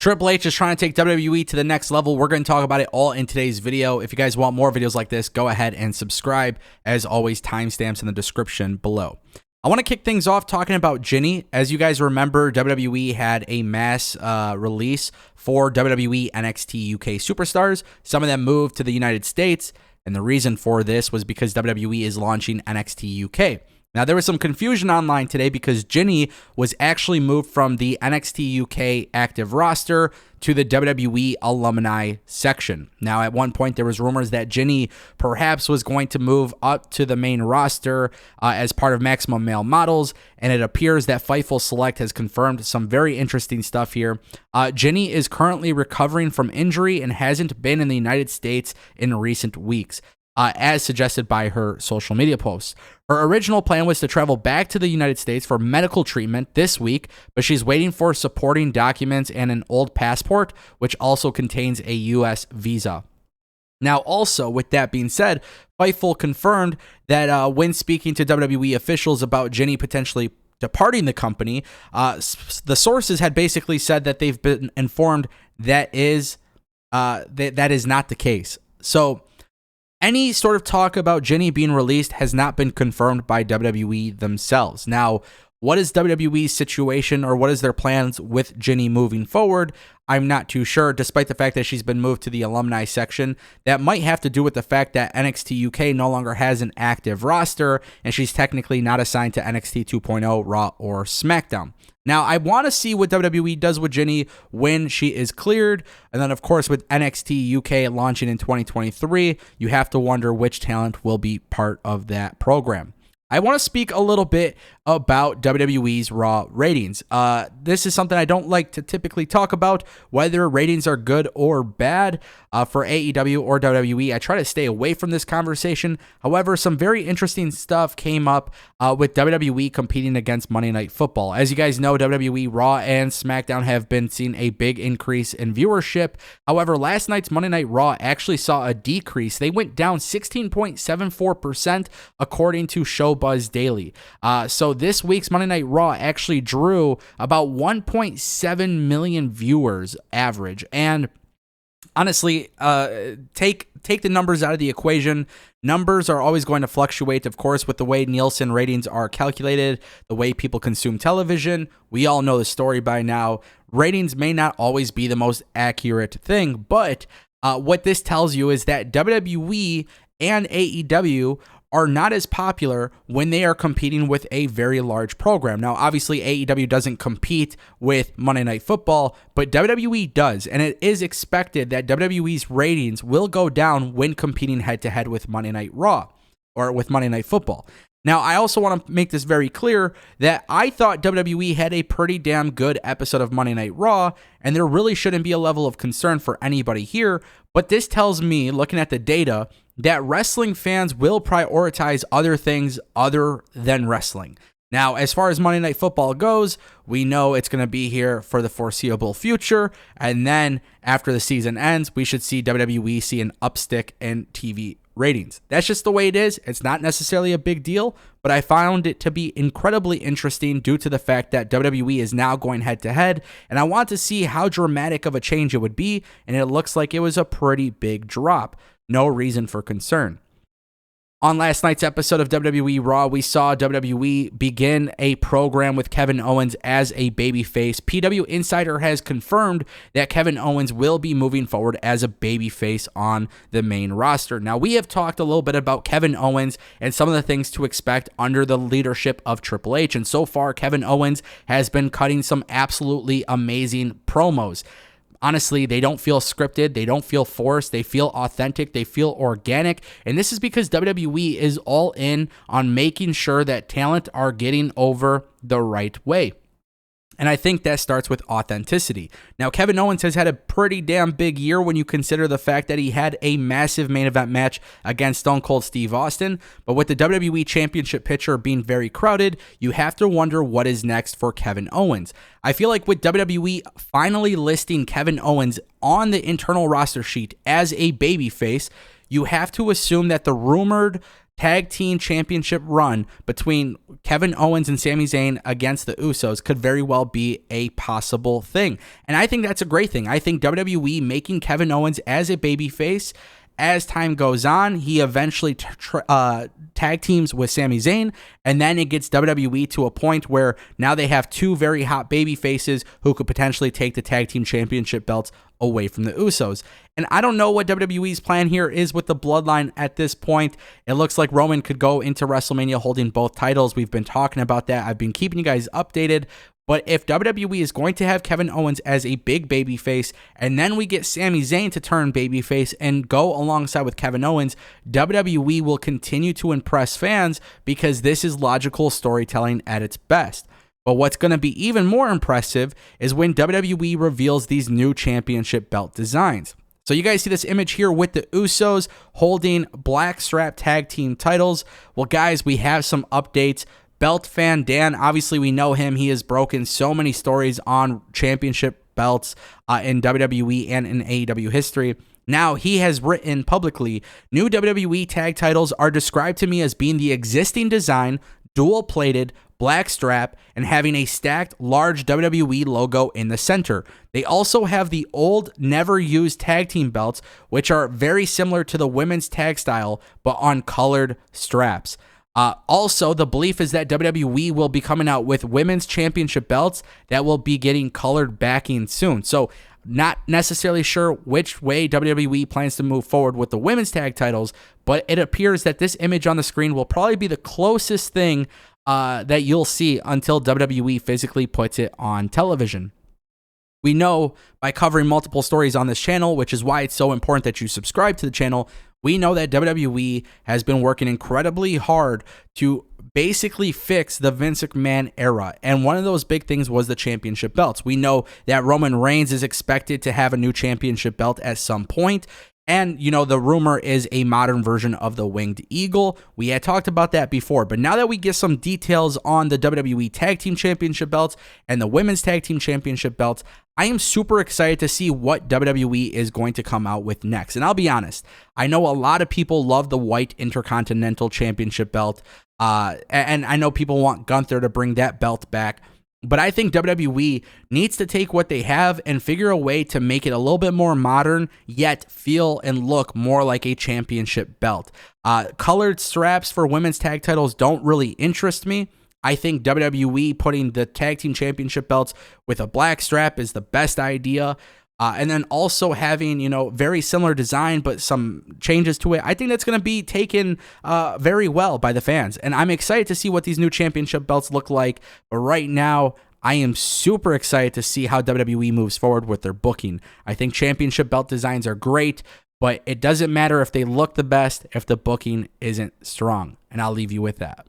Triple H is trying to take WWE to the next level. We're going to talk about it all in today's video. If you guys want more videos like this, go ahead and subscribe. As always, timestamps in the description below. I want to kick things off talking about Jinny. As you guys remember, WWE had a mass release for WWE NXT UK Superstars. Some of them moved to the United States, and the reason for this was because WWE is launching NXT UK. Now, there was some confusion online today because Jinny was actually moved from the NXT UK active roster to the WWE Alumni section. Now, at one point, there was rumors that Jinny perhaps was going to move up to the main roster as part of Maximum Male Models, and it appears that Fightful Select has confirmed some very interesting stuff here. Jinny is currently recovering from injury and hasn't been in the United States in recent weeks, as suggested by her social media posts. Her original plan was to travel back to the United States for medical treatment this week, but she's waiting for supporting documents and an old passport, which also contains a U.S. visa. Now, also, with that being said, Fightful confirmed that when speaking to WWE officials about Jinny potentially departing the company, the sources had basically said that they've been informed that is not the case. So, any sort of talk about Jinny being released has not been confirmed by WWE themselves. Now, what is WWE's situation, or what is their plans with Jinny moving forward? I'm not too sure, despite the fact that she's been moved to the alumni section. That might have to do with the fact that NXT UK no longer has an active roster, and she's technically not assigned to NXT 2.0, Raw, or SmackDown. Now, I want to see what WWE does with Jinny when she is cleared. And then, of course, with NXT UK launching in 2023, you have to wonder which talent will be part of that program. I want to speak a little bit about WWE's Raw ratings. This is something I don't like to typically talk about, whether ratings are good or bad for AEW or WWE. I try to stay away from this conversation. However, some very interesting stuff came up with WWE competing against Monday Night Football. As you guys know, WWE Raw and SmackDown have been seeing a big increase in viewership. However, last night's Monday Night Raw actually saw a decrease. They went down 16.74% according to Showbuzz Daily. So this week's Monday Night Raw actually drew about 1.7 million viewers average. And honestly, take the numbers out of the equation. Numbers are always going to fluctuate, of course, with the way Nielsen ratings are calculated, the way people consume television. We all know the story by now. Ratings may not always be the most accurate thing, but what this tells you is that WWE and AEW are not as popular when they are competing with a very large program. Now, obviously, AEW doesn't compete with Monday Night Football, but WWE does, and it is expected that WWE's ratings will go down when competing head-to-head with Monday Night Raw, or with Monday Night Football. Now, I also want to make this very clear that I thought WWE had a pretty damn good episode of Monday Night Raw, and there really shouldn't be a level of concern for anybody here, but this tells me, looking at the data, that wrestling fans will prioritize other things other than wrestling. Now, as far as Monday Night Football goes, we know it's going to be here for the foreseeable future, and then after the season ends, we should see WWE see an upstick in TV ratings. That's just the way it is. It's not necessarily a big deal, but I found it to be incredibly interesting due to the fact that WWE is now going head-to-head, and I want to see how dramatic of a change it would be, and it looks like it was a pretty big drop. No reason for concern. On last night's episode of WWE Raw, we saw WWE begin a program with Kevin Owens as a babyface. PW Insider has confirmed that Kevin Owens will be moving forward as a babyface on the main roster. Now, we have talked a little bit about Kevin Owens and some of the things to expect under the leadership of Triple H, and so far, Kevin Owens has been cutting some absolutely amazing promos. Honestly, they don't feel scripted, they don't feel forced, they feel authentic, they feel organic, and this is because WWE is all in on making sure that talent are getting over the right way. And I think that starts with authenticity. Now, Kevin Owens has had a pretty damn big year when you consider the fact that he had a massive main event match against Stone Cold Steve Austin. But with the WWE Championship picture being very crowded, you have to wonder what is next for Kevin Owens. I feel like with WWE finally listing Kevin Owens on the internal roster sheet as a babyface, you have to assume that the rumored tag team championship run between Kevin Owens and Sami Zayn against the Usos could very well be a possible thing. And I think that's a great thing. I think WWE making Kevin Owens as a babyface, as time goes on, he eventually tag teams with Sami Zayn, and then it gets WWE to a point where now they have two very hot baby faces who could potentially take the tag team championship belts away from the Usos. And I don't know what WWE's plan here is with the bloodline at this point. It looks like Roman could go into WrestleMania holding both titles. We've been talking about that. I've been keeping you guys updated. But if WWE is going to have Kevin Owens as a big babyface, and then we get Sami Zayn to turn babyface and go alongside with Kevin Owens, WWE will continue to impress fans because this is logical storytelling at its best. But what's going to be even more impressive is when WWE reveals these new championship belt designs. So you guys see this image here with the Usos holding black strap tag team titles. Well, guys, we have some updates. Belt fan Dan, obviously we know him. He has broken so many stories on championship belts in WWE and in AEW history. Now he has written publicly, new WWE tag titles are described to me as being the existing design, dual-plated, black strap, and having a stacked large WWE logo in the center. They also have the old, never-used tag team belts, which are very similar to the women's tag style, but on colored straps. Also, the belief is that WWE will be coming out with women's championship belts that will be getting colored backing soon. So, not necessarily sure which way WWE plans to move forward with the women's tag titles, but it appears that this image on the screen will probably be the closest thing that you'll see until WWE physically puts it on television. We know by covering multiple stories on this channel, which is why it's so important that you subscribe to the channel, we know that WWE has been working incredibly hard to basically fix the Vince McMahon era. And one of those big things was the championship belts. We know that Roman Reigns is expected to have a new championship belt at some point. And, you know, the rumor is a modern version of the Winged Eagle. We had talked about that before, but now that we get some details on the WWE Tag Team Championship belts and the Women's Tag Team Championship belts, I am super excited to see what WWE is going to come out with next. And I'll be honest, I know a lot of people love the white Intercontinental Championship belt, and I know people want Gunther to bring that belt back. But I think WWE needs to take what they have and figure a way to make it a little bit more modern, yet feel and look more like a championship belt. Colored straps for women's tag titles don't really interest me. I think WWE putting the tag team championship belts with a black strap is the best idea. And then also having, you know, very similar design, but some changes to it. I think that's going to be taken very well by the fans. And I'm excited to see what these new championship belts look like. But right now, I am super excited to see how WWE moves forward with their booking. I think championship belt designs are great, but it doesn't matter if they look the best if the booking isn't strong. And I'll leave you with that.